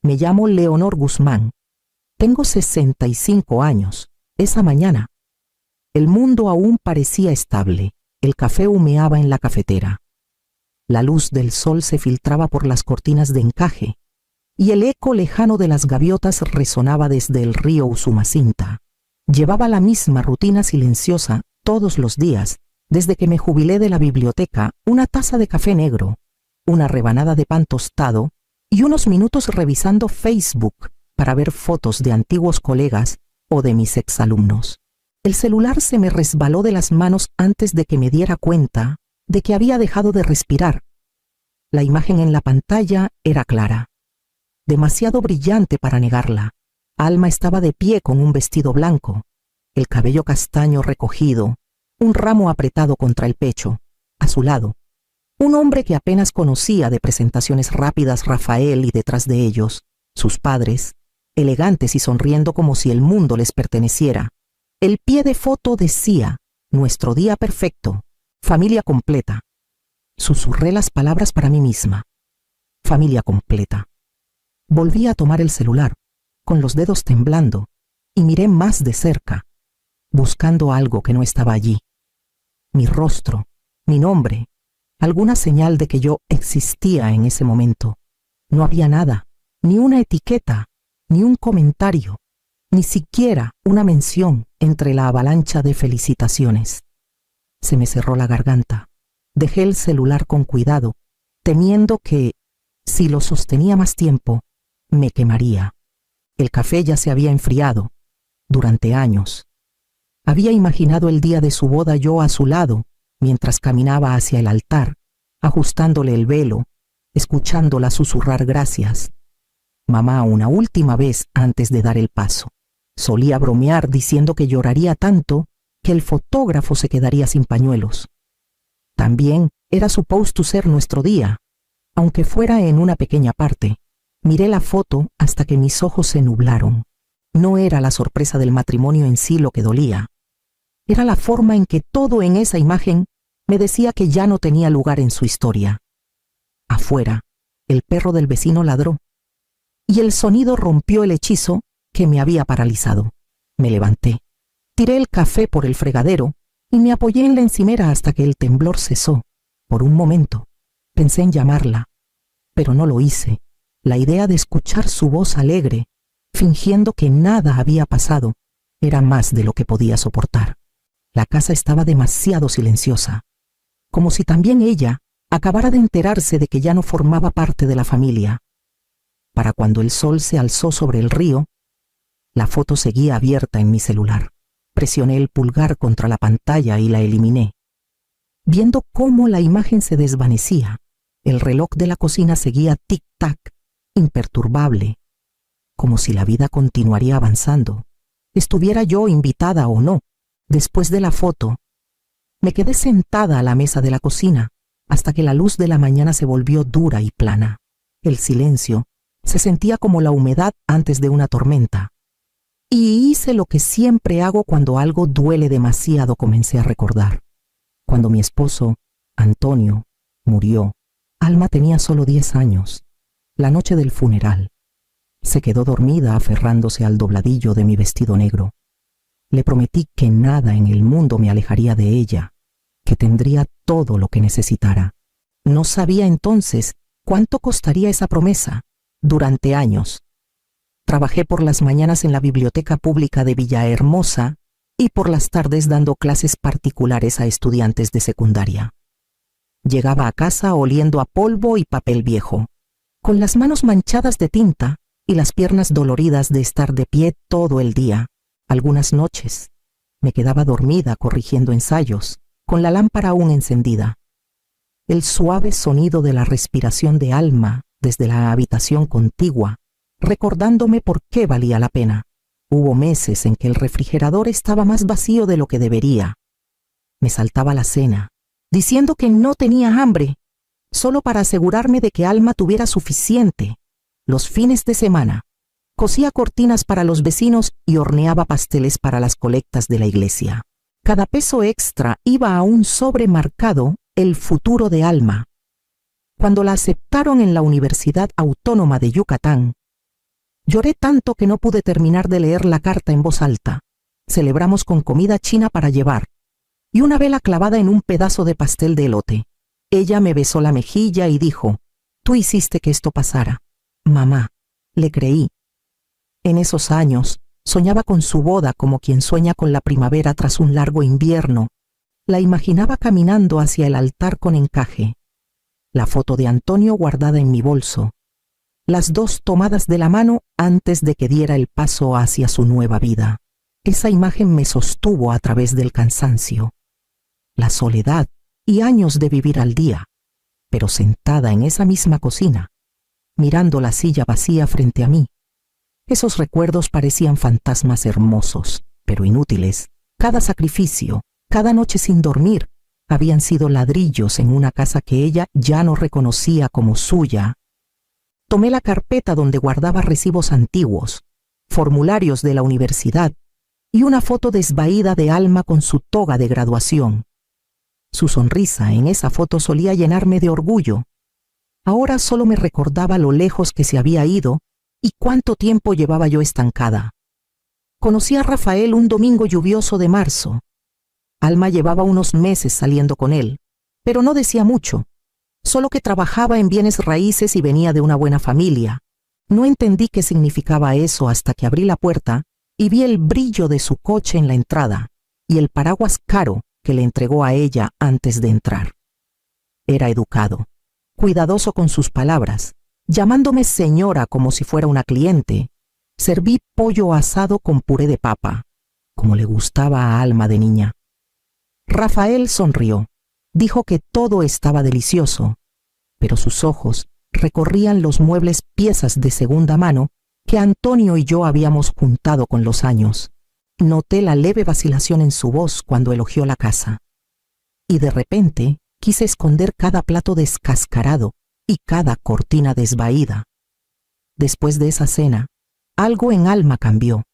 Me llamo Leonor Guzmán. Tengo 65 años. Esa mañana. El mundo aún parecía estable. El café humeaba en la cafetera. La luz del sol se filtraba por las cortinas de encaje y el eco lejano de las gaviotas resonaba desde el río Usumacinta. Llevaba la misma rutina silenciosa todos los días, desde que me jubilé de la biblioteca: una taza de café negro, una rebanada de pan tostado y unos minutos revisando Facebook para ver fotos de antiguos colegas o de mis exalumnos. El celular se me resbaló de las manos antes de que me diera cuenta de que había dejado de respirar. La imagen en la pantalla era clara, demasiado brillante para negarla. Alma estaba de pie con un vestido blanco, el cabello castaño recogido, un ramo apretado contra el pecho. A su lado, un hombre que apenas conocía de presentaciones rápidas, Rafael, y detrás de ellos, sus padres, elegantes y sonriendo como si el mundo les perteneciera. El pie de foto decía: nuestro día perfecto, familia completa. Susurré las palabras para mí misma. Familia completa. Volví a tomar el celular, con los dedos temblando, y miré más de cerca, buscando algo que no estaba allí. Mi rostro, mi nombre, alguna señal de que yo existía en ese momento. No había nada, ni una etiqueta, ni un comentario, ni siquiera una mención entre la avalancha de felicitaciones. Se me cerró la garganta. Dejé el celular con cuidado, temiendo que, si lo sostenía más tiempo, me quemaría. El café ya se había enfriado. Durante años había imaginado el día de su boda yo a su lado, mientras caminaba hacia el altar, ajustándole el velo, escuchándola susurrar gracias. Mamá, una última vez antes de dar el paso. Solía bromear diciendo que lloraría tanto que el fotógrafo se quedaría sin pañuelos. También era supuesto ser nuestro día, aunque fuera en una pequeña parte. Miré la foto hasta que mis ojos se nublaron. No era la sorpresa del matrimonio en sí lo que dolía. Era la forma en que todo en esa imagen me decía que ya no tenía lugar en su historia. Afuera, el perro del vecino ladró, y el sonido rompió el hechizo que me había paralizado. Me levanté, tiré el café por el fregadero y me apoyé en la encimera hasta que el temblor cesó. Por un momento pensé en llamarla, pero no lo hice. La idea de escuchar su voz alegre, fingiendo que nada había pasado, era más de lo que podía soportar. La casa estaba demasiado silenciosa, como si también ella acabara de enterarse de que ya no formaba parte de la familia. Para cuando el sol se alzó sobre el río, la foto seguía abierta en mi celular. Presioné el pulgar contra la pantalla y la eliminé. Viendo cómo la imagen se desvanecía, el reloj de la cocina seguía tic-tac, imperturbable, como si la vida continuaría avanzando, estuviera yo invitada o no. Después de la foto, me quedé sentada a la mesa de la cocina hasta que la luz de la mañana se volvió dura y plana. El silencio se sentía como la humedad antes de una tormenta. Y hice lo que siempre hago cuando algo duele demasiado. Comencé a recordar. Cuando mi esposo, Antonio, murió, Alma tenía solo 10 años. La noche del funeral, se quedó dormida aferrándose al dobladillo de mi vestido negro. Le prometí que nada en el mundo me alejaría de ella, que tendría todo lo que necesitara. No sabía entonces cuánto costaría esa promesa. Durante años, trabajé por las mañanas en la biblioteca pública de Villahermosa y por las tardes dando clases particulares a estudiantes de secundaria. Llegaba a casa oliendo a polvo y papel viejo, con las manos manchadas de tinta y las piernas doloridas de estar de pie todo el día. Algunas noches me quedaba dormida corrigiendo ensayos, con la lámpara aún encendida. El suave sonido de la respiración de Alma desde la habitación contigua, recordándome por qué valía la pena. Hubo meses en que el refrigerador estaba más vacío de lo que debería. Me saltaba la cena, diciendo que no tenía hambre, solo para asegurarme de que Alma tuviera suficiente. Los fines de semana, cosía cortinas para los vecinos y horneaba pasteles para las colectas de la iglesia. Cada peso extra iba a un sobre marcado el futuro de Alma. Cuando la aceptaron en la Universidad Autónoma de Yucatán, Lloré tanto que no pude terminar de leer la carta en voz alta. Celebramos con comida china para llevar y una vela clavada en un pedazo de pastel de elote. Ella me besó la mejilla y dijo: «Tú hiciste que esto pasara». Mamá, le creí. En esos años, soñaba con su boda como quien sueña con la primavera tras un largo invierno. La imaginaba caminando hacia el altar con encaje. La foto de Antonio guardada en mi bolso. Las dos tomadas de la mano antes de que diera el paso hacia su nueva vida. Esa imagen me sostuvo a través del cansancio, la soledad y años de vivir al día, pero sentada en esa misma cocina, mirando la silla vacía frente a mí. Esos recuerdos parecían fantasmas hermosos, pero inútiles. Cada sacrificio, cada noche sin dormir, habían sido ladrillos en una casa que ella ya no reconocía como suya. Tomé la carpeta donde guardaba recibos antiguos, formularios de la universidad y una foto desvaída de Alma con su toga de graduación. Su sonrisa en esa foto solía llenarme de orgullo. Ahora solo me recordaba lo lejos que se había ido y cuánto tiempo llevaba yo estancada. Conocí a Rafael un domingo lluvioso de marzo. Alma llevaba unos meses saliendo con él, pero no decía mucho, solo que trabajaba en bienes raíces y venía de una buena familia. No entendí qué significaba eso hasta que abrí la puerta y vi el brillo de su coche en la entrada y el paraguas caro que le entregó a ella antes de entrar. Era educado, cuidadoso con sus palabras, llamándome señora como si fuera una cliente. Serví pollo asado con puré de papa, como le gustaba a Alma de niña. Rafael sonrió, dijo que todo estaba delicioso, pero sus ojos recorrían los muebles piezas de segunda mano que Antonio y yo habíamos juntado con los años. Noté la leve vacilación en su voz cuando elogió la casa. Y de repente quise esconder cada plato descascarado y cada cortina desvaída. Después de esa cena, algo en Alma cambió.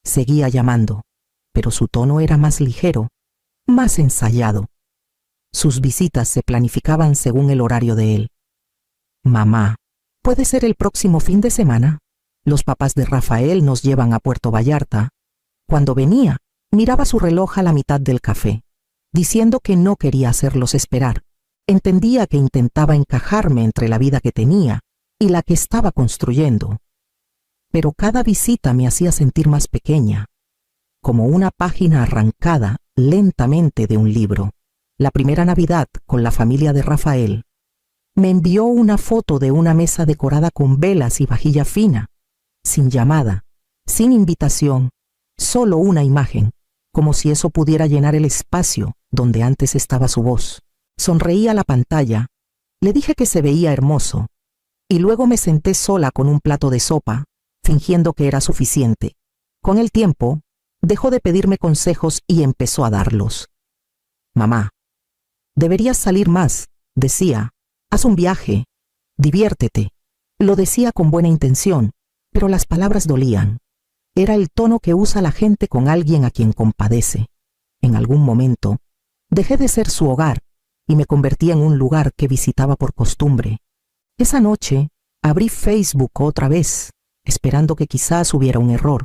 Seguía llamando, pero su tono era más ligero, más ensayado. Sus visitas se planificaban según el horario de él. «Mamá, ¿puede ser el próximo fin de semana? Los papás de Rafael nos llevan a Puerto Vallarta». Cuando venía, miraba su reloj a la mitad del café, diciendo que no quería hacerlos esperar. Entendía que intentaba encajarme entre la vida que tenía y la que estaba construyendo. Pero cada visita me hacía sentir más pequeña, como una página arrancada lentamente de un libro. La primera Navidad con la familia de Rafael, me envió una foto de una mesa decorada con velas y vajilla fina, sin llamada, sin invitación, solo una imagen, como si eso pudiera llenar el espacio donde antes estaba su voz. Sonreí a la pantalla, le dije que se veía hermoso, y luego me senté sola con un plato de sopa, fingiendo que era suficiente. Con el tiempo, dejó de pedirme consejos y empezó a darlos. «Mamá, deberías salir más», decía. «Haz un viaje, diviértete». Lo decía con buena intención, pero las palabras dolían. Era el tono que usa la gente con alguien a quien compadece. En algún momento, dejé de ser su hogar y me convertí en un lugar que visitaba por costumbre. Esa noche, abrí Facebook otra vez, esperando que quizás hubiera un error.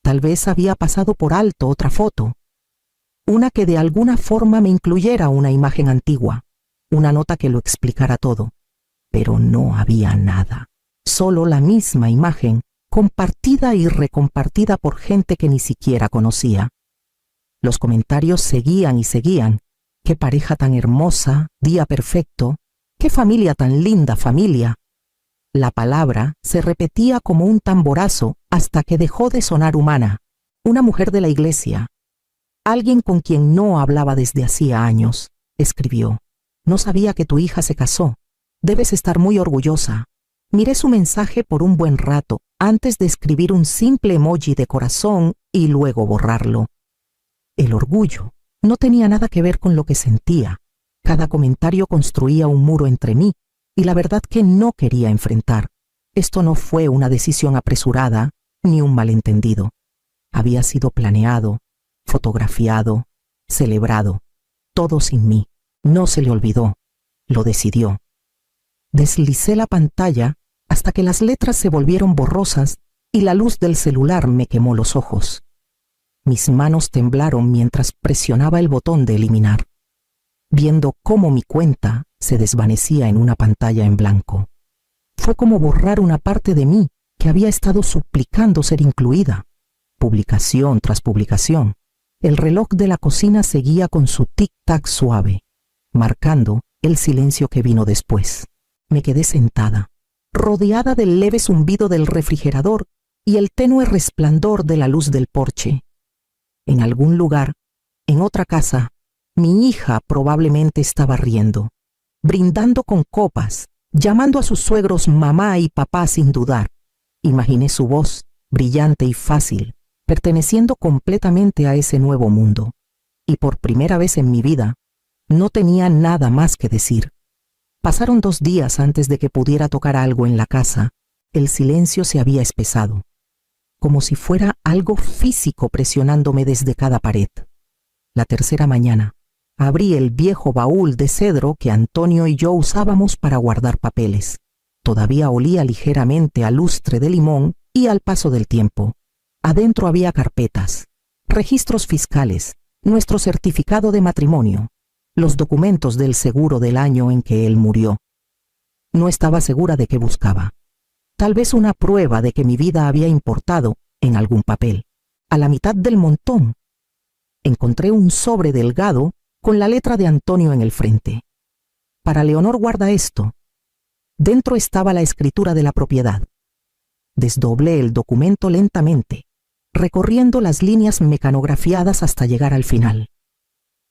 Tal vez había pasado por alto otra foto, una que de alguna forma me incluyera una imagen antigua, una nota que lo explicara todo. Pero no había nada, solo la misma imagen, compartida y recompartida por gente que ni siquiera conocía. Los comentarios seguían y seguían. «Qué pareja tan hermosa, día perfecto, qué familia tan linda familia». La palabra se repetía como un tamborazo hasta que dejó de sonar humana. «Una mujer de la iglesia. Alguien con quien no hablaba desde hacía años», escribió. «No sabía que tu hija se casó. Debes estar muy orgullosa». Miré su mensaje por un buen rato antes de escribir un simple emoji de corazón y luego borrarlo. El orgullo no tenía nada que ver con lo que sentía. Cada comentario construía un muro entre mí y la verdad que no quería enfrentar. Esto no fue una decisión apresurada ni un malentendido. Había sido planeado, fotografiado, celebrado, todo sin mí. No se le olvidó, lo decidió. Deslicé la pantalla hasta que las letras se volvieron borrosas y la luz del celular me quemó los ojos. Mis manos temblaron mientras presionaba el botón de eliminar, viendo cómo mi cuenta se desvanecía en una pantalla en blanco. Fue como borrar una parte de mí que había estado suplicando ser incluida. Publicación tras publicación, el reloj de la cocina seguía con su tic-tac suave, marcando el silencio que vino después. Me quedé sentada, rodeada del leve zumbido del refrigerador y el tenue resplandor de la luz del porche. En algún lugar, en otra casa, mi hija probablemente estaba riendo, brindando con copas, llamando a sus suegros mamá y papá sin dudar. Imaginé su voz, brillante y fácil, perteneciendo completamente a ese nuevo mundo. Y por primera vez en mi vida, no tenía nada más que decir. Pasaron 2 días antes de que pudiera tocar algo en la casa. El silencio se había espesado, como si fuera algo físico presionándome desde cada pared. La tercera mañana, abrí el viejo baúl de cedro que Antonio y yo usábamos para guardar papeles. Todavía olía ligeramente a lustre de limón y al paso del tiempo. Adentro había carpetas, registros fiscales, nuestro certificado de matrimonio, los documentos del seguro del año en que él murió. No estaba segura de qué buscaba. Tal vez una prueba de que mi vida había importado en algún papel. A la mitad del montón, encontré un sobre delgado con la letra de Antonio en el frente. Para Leonor guarda esto. Dentro estaba la escritura de la propiedad. Desdoblé el documento lentamente, recorriendo las líneas mecanografiadas hasta llegar al final.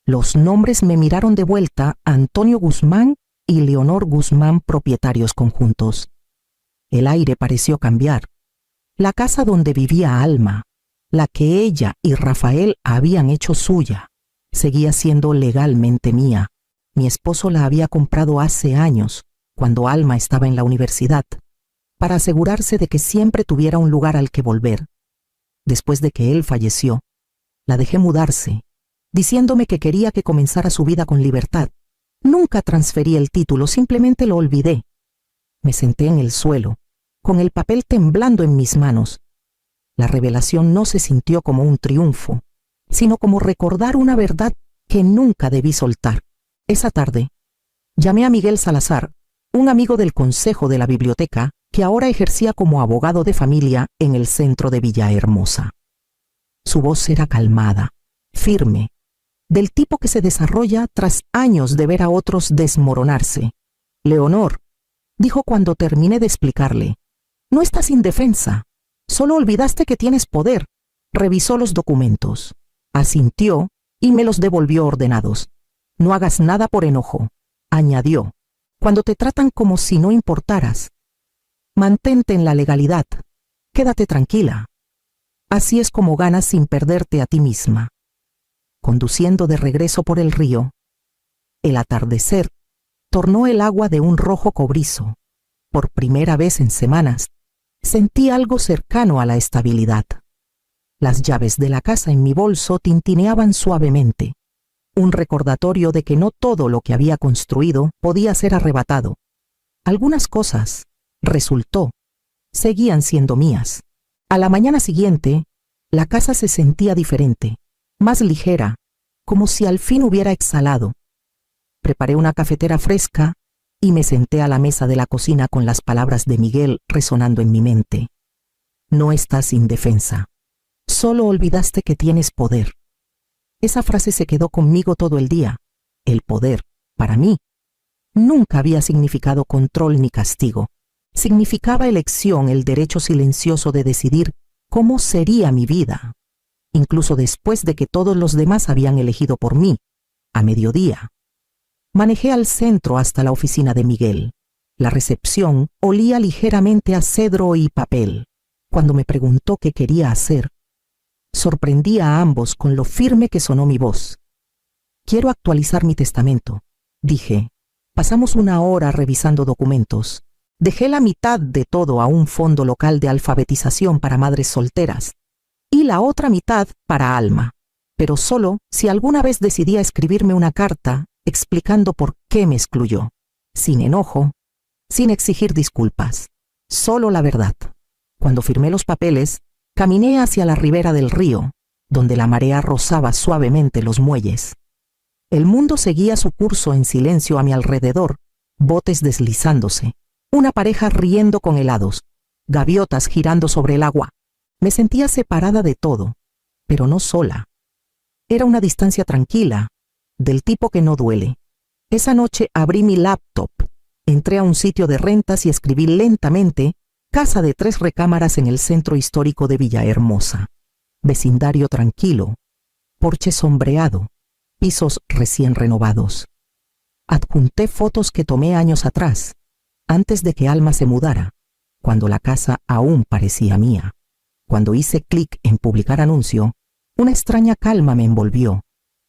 Los nombres me miraron de vuelta: Antonio Guzmán y Leonor Guzmán, propietarios conjuntos. El aire pareció cambiar. La casa donde vivía Alma, la que ella y Rafael habían hecho suya, seguía siendo legalmente mía. Mi esposo la había comprado hace años, cuando Alma estaba en la universidad, para asegurarse de que siempre tuviera un lugar al que volver. Después de que él falleció, la dejé mudarse, diciéndome que quería que comenzara su vida con libertad. Nunca transferí el título, simplemente lo olvidé. Me senté en el suelo, con el papel temblando en mis manos. La revelación no se sintió como un triunfo, sino como recordar una verdad que nunca debí soltar. Esa tarde, llamé a Miguel Salazar, un amigo del consejo de la biblioteca, que ahora ejercía como abogado de familia en el centro de Villahermosa. Su voz era calmada, firme, del tipo que se desarrolla tras años de ver a otros desmoronarse. Leonor, dijo cuando terminé de explicarle, no estás indefensa, solo olvidaste que tienes poder. Revisó los documentos, asintió y me los devolvió ordenados. No hagas nada por enojo, añadió, cuando te tratan como si no importaras. Mantente en la legalidad, quédate tranquila. Así es como ganas sin perderte a ti misma. Conduciendo de regreso por el río, el atardecer tornó el agua de un rojo cobrizo. Por primera vez en semanas, sentí algo cercano a la estabilidad. Las llaves de la casa en mi bolso tintineaban suavemente, un recordatorio de que no todo lo que había construido podía ser arrebatado. Algunas cosas, resultó, seguían siendo mías. A la mañana siguiente, la casa se sentía diferente, más ligera, como si al fin hubiera exhalado. Preparé una cafetera fresca y me senté a la mesa de la cocina con las palabras de Miguel resonando en mi mente. No estás indefensa. Solo olvidaste que tienes poder. Esa frase se quedó conmigo todo el día. El poder, para mí, nunca había significado control ni castigo. Significaba elección, el derecho silencioso de decidir cómo sería mi vida, incluso después de que todos los demás habían elegido por mí. A mediodía, manejé al centro hasta la oficina de Miguel. La recepción olía ligeramente a cedro y papel. Cuando me preguntó qué quería hacer, sorprendí a ambos con lo firme que sonó mi voz. Quiero actualizar mi testamento, dije. Pasamos 1 hora revisando documentos. Dejé la mitad de todo a un fondo local de alfabetización para madres solteras y la otra mitad para Alma, pero solo si alguna vez decidía escribirme una carta explicando por qué me excluyó, sin enojo, sin exigir disculpas. solo la verdad. Cuando firmé los papeles, caminé hacia la ribera del río, donde la marea rozaba suavemente los muelles. El mundo seguía su curso en silencio a mi alrededor, botes deslizándose, una pareja riendo con helados, gaviotas girando sobre el agua. Me sentía separada de todo, pero no sola. Era una distancia tranquila, del tipo que no duele. Esa noche abrí mi laptop, entré a un sitio de rentas y escribí lentamente casa de 3 recámaras en el centro histórico de Villahermosa. Vecindario tranquilo, porche sombreado, pisos recién renovados. Adjunté fotos que tomé años atrás, antes de que Alma se mudara, cuando la casa aún parecía mía. Cuando hice clic en publicar anuncio, una extraña calma me envolvió,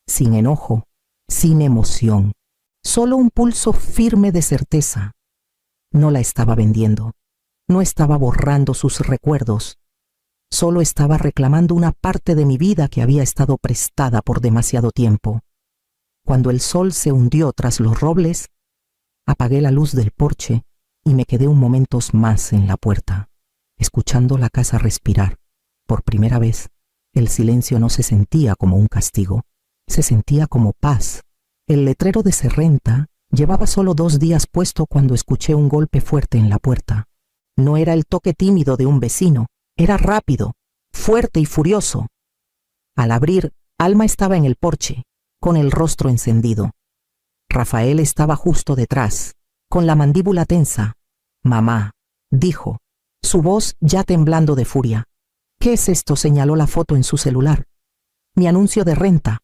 sin enojo, sin emoción, solo un pulso firme de certeza. No la estaba vendiendo, no estaba borrando sus recuerdos, solo estaba reclamando una parte de mi vida que había estado prestada por demasiado tiempo. Cuando el sol se hundió tras los robles, apagué la luz del porche y me quedé un momento más en la puerta, escuchando la casa respirar. Por primera vez, el silencio no se sentía como un castigo, se sentía como paz. El letrero de Serrenta llevaba solo 2 días puesto cuando escuché un golpe fuerte en la puerta. No era el toque tímido de un vecino, era rápido, fuerte y furioso. Al abrir, Alma estaba en el porche, con el rostro encendido. Rafael estaba justo detrás, con la mandíbula tensa. «Mamá», dijo, su voz ya temblando de furia. «¿Qué es esto?», señaló la foto en su celular. Mi anuncio de renta,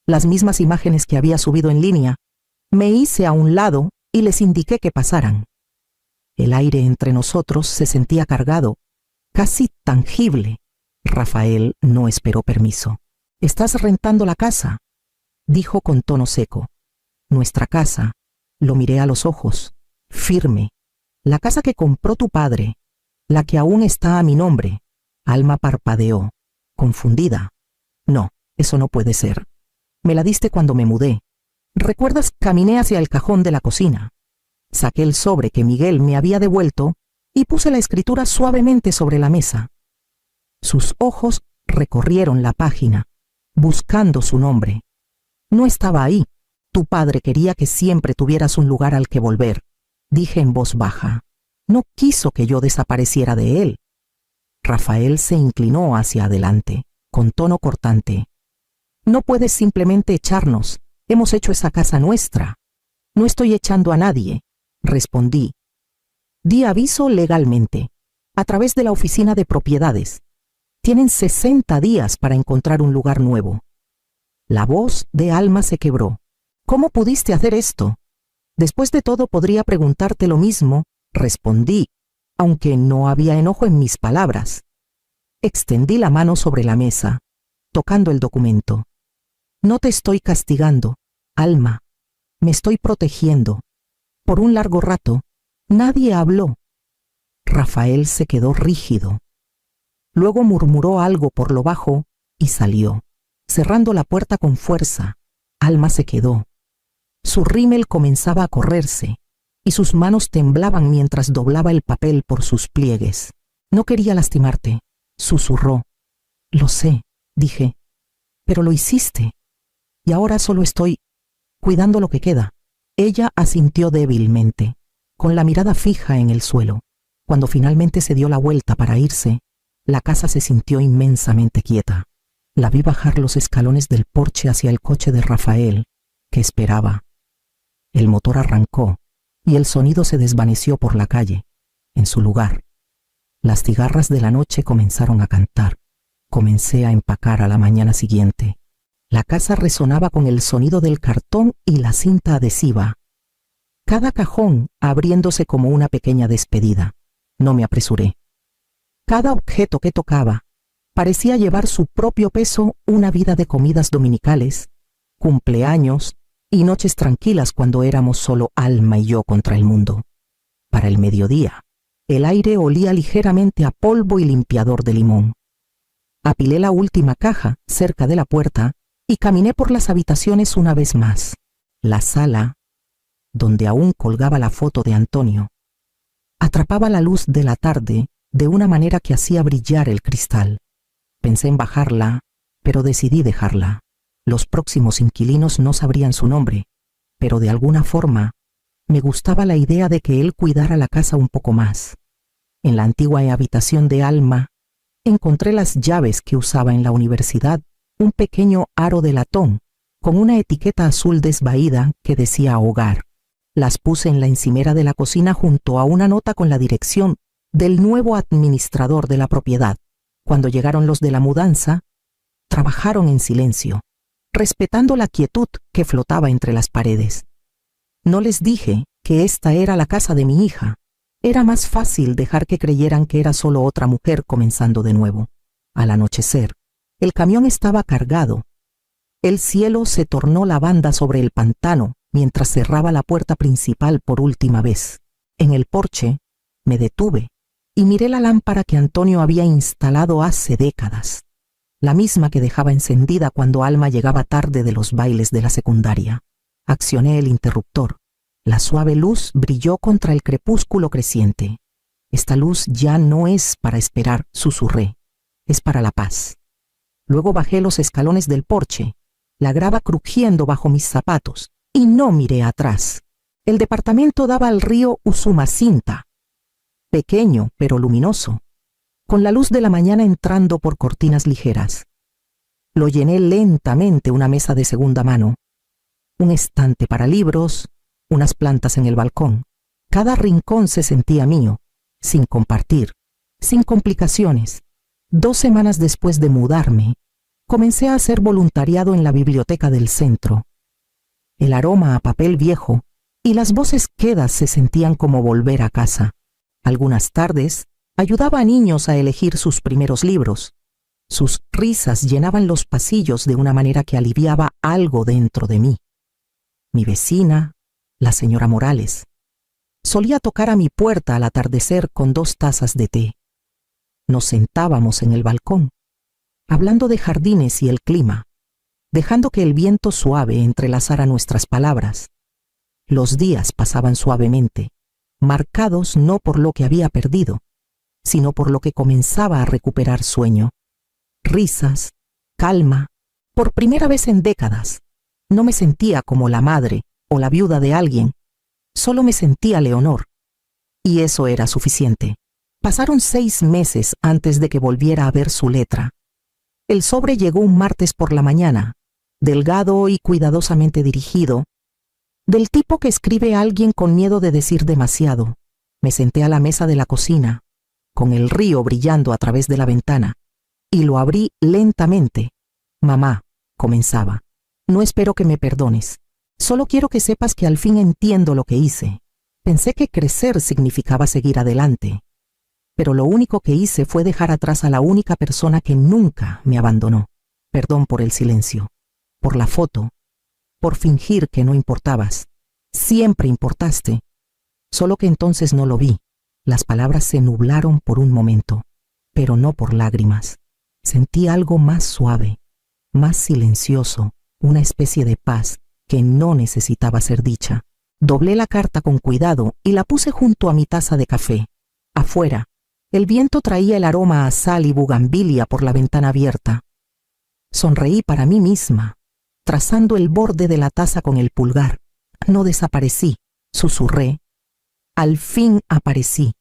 las mismas imágenes que había subido en línea. Me hice a un lado y les indiqué que pasaran. El aire entre nosotros se sentía cargado, casi tangible. Rafael no esperó permiso. «¿Estás rentando la casa?», dijo con tono seco. «Nuestra casa». Lo miré a los ojos, firme. «La casa que compró tu padre, la que aún está a mi nombre». Alma parpadeó, confundida. «No, eso no puede ser. Me la diste cuando me mudé. ¿Recuerdas? Caminé hacia el cajón de la cocina. Saqué el sobre que Miguel me había devuelto y puse la escritura suavemente sobre la mesa». Sus ojos recorrieron la página, buscando su nombre. «No estaba ahí. Tu padre quería que siempre tuvieras un lugar al que volver», dije en voz baja. «No quiso que yo desapareciera de él». Rafael se inclinó hacia adelante, con tono cortante. «No puedes simplemente echarnos. Hemos hecho esa casa nuestra». «No estoy echando a nadie», respondí. «Di aviso legalmente, a través de la oficina de propiedades. Tienen 60 días para encontrar un lugar nuevo». La voz de Alma se quebró. «¿Cómo pudiste hacer esto?». «Después de todo podría preguntarte lo mismo», respondí, aunque no había enojo en mis palabras. Extendí la mano sobre la mesa, tocando el documento. «No te estoy castigando, Alma. Me estoy protegiendo». Por un largo rato, nadie habló. Rafael se quedó rígido. Luego murmuró algo por lo bajo y salió, cerrando la puerta con fuerza. Alma se quedó. Su rímel comenzaba a correrse y sus manos temblaban mientras doblaba el papel por sus pliegues. «No quería lastimarte», susurró. «Lo sé», dije, «pero lo hiciste. Y ahora solo estoy cuidando lo que queda». Ella asintió débilmente, con la mirada fija en el suelo. Cuando finalmente se dio la vuelta para irse, la casa se sintió inmensamente quieta. La vi bajar los escalones del porche hacia el coche de Rafael, que esperaba. El motor arrancó y el sonido se desvaneció por la calle. En su lugar, las cigarras de la noche comenzaron a cantar. Comencé a empacar a la mañana siguiente. La casa resonaba con el sonido del cartón y la cinta adhesiva. Cada cajón abriéndose como una pequeña despedida. No me apresuré. Cada objeto que tocaba parecía llevar su propio peso, una vida de comidas dominicales, cumpleaños y noches tranquilas cuando éramos solo Alma y yo contra el mundo. Para el mediodía, el aire olía ligeramente a polvo y limpiador de limón. Apilé la última caja cerca de la puerta y caminé por las habitaciones una vez más. La sala, donde aún colgaba la foto de Antonio. Atrapaba la luz de la tarde de una manera que hacía brillar el cristal. Pensé en bajarla, pero decidí dejarla. Los próximos inquilinos no sabrían su nombre, pero de alguna forma me gustaba la idea de que él cuidara la casa un poco más. En la antigua habitación de Alma encontré las llaves que usaba en la universidad, un pequeño aro de latón con una etiqueta azul desvaída que decía hogar. Las puse en la encimera de la cocina junto a una nota con la dirección del nuevo administrador de la propiedad. Cuando llegaron los de la mudanza, trabajaron en silencio, respetando la quietud que flotaba entre las paredes. No les dije que esta era la casa de mi hija. Era más fácil dejar que creyeran que era solo otra mujer comenzando de nuevo. Al anochecer, el camión estaba cargado. El cielo se tornó lavanda sobre el pantano mientras cerraba la puerta principal por última vez. En el porche, me detuve y miré la lámpara que Antonio había instalado hace décadas, la misma que dejaba encendida cuando Alma llegaba tarde de los bailes de la secundaria. Accioné el interruptor. La suave luz brilló contra el crepúsculo creciente. Esta luz ya no es para esperar, susurré. Es para la paz. Luego bajé los escalones del porche, la grava crujiendo bajo mis zapatos, y no miré atrás. El departamento daba al río Usumacinta, pequeño pero luminoso, con la luz de la mañana entrando por cortinas ligeras. Lo llené lentamente una mesa de segunda mano, un estante para libros, unas plantas en el balcón. Cada rincón se sentía mío, sin compartir, sin complicaciones. 2 semanas después de mudarme, comencé a hacer voluntariado en la biblioteca del centro. El aroma a papel viejo y las voces quedas se sentían como volver a casa. Algunas tardes ayudaba a niños a elegir sus primeros libros. Sus risas llenaban los pasillos de una manera que aliviaba algo dentro de mí. Mi vecina, la señora Morales, solía tocar a mi puerta al atardecer con 2 tazas de té. Nos sentábamos en el balcón, hablando de jardines y el clima, dejando que el viento suave entrelazara nuestras palabras. Los días pasaban suavemente, marcados no por lo que había perdido, sino por lo que comenzaba a recuperar sueño. Risas, calma, por primera vez en décadas. No me sentía como la madre o la viuda de alguien, solo me sentía Leonor. Y eso era suficiente. Pasaron 6 meses antes de que volviera a ver su letra. El sobre llegó un martes por la mañana, delgado y cuidadosamente dirigido, del tipo que escribe a alguien con miedo de decir demasiado. Me senté a la mesa de la cocina, con el río brillando a través de la ventana, y lo abrí lentamente. Mamá, comenzaba, no espero que me perdones. Solo quiero que sepas que al fin entiendo lo que hice. Pensé que crecer significaba seguir adelante, pero lo único que hice fue dejar atrás a la única persona que nunca me abandonó. Perdón por el silencio, por la foto, por fingir que no importabas. Siempre importaste, solo que entonces no lo vi. Las palabras se nublaron por un momento, pero no por lágrimas. Sentí algo más suave, más silencioso, una especie de paz que no necesitaba ser dicha. Doblé la carta con cuidado y la puse junto a mi taza de café. Afuera, el viento traía el aroma a sal y bugambilia por la ventana abierta. Sonreí para mí misma, trazando el borde de la taza con el pulgar. No desaparecí, susurré. Al fin aparecí.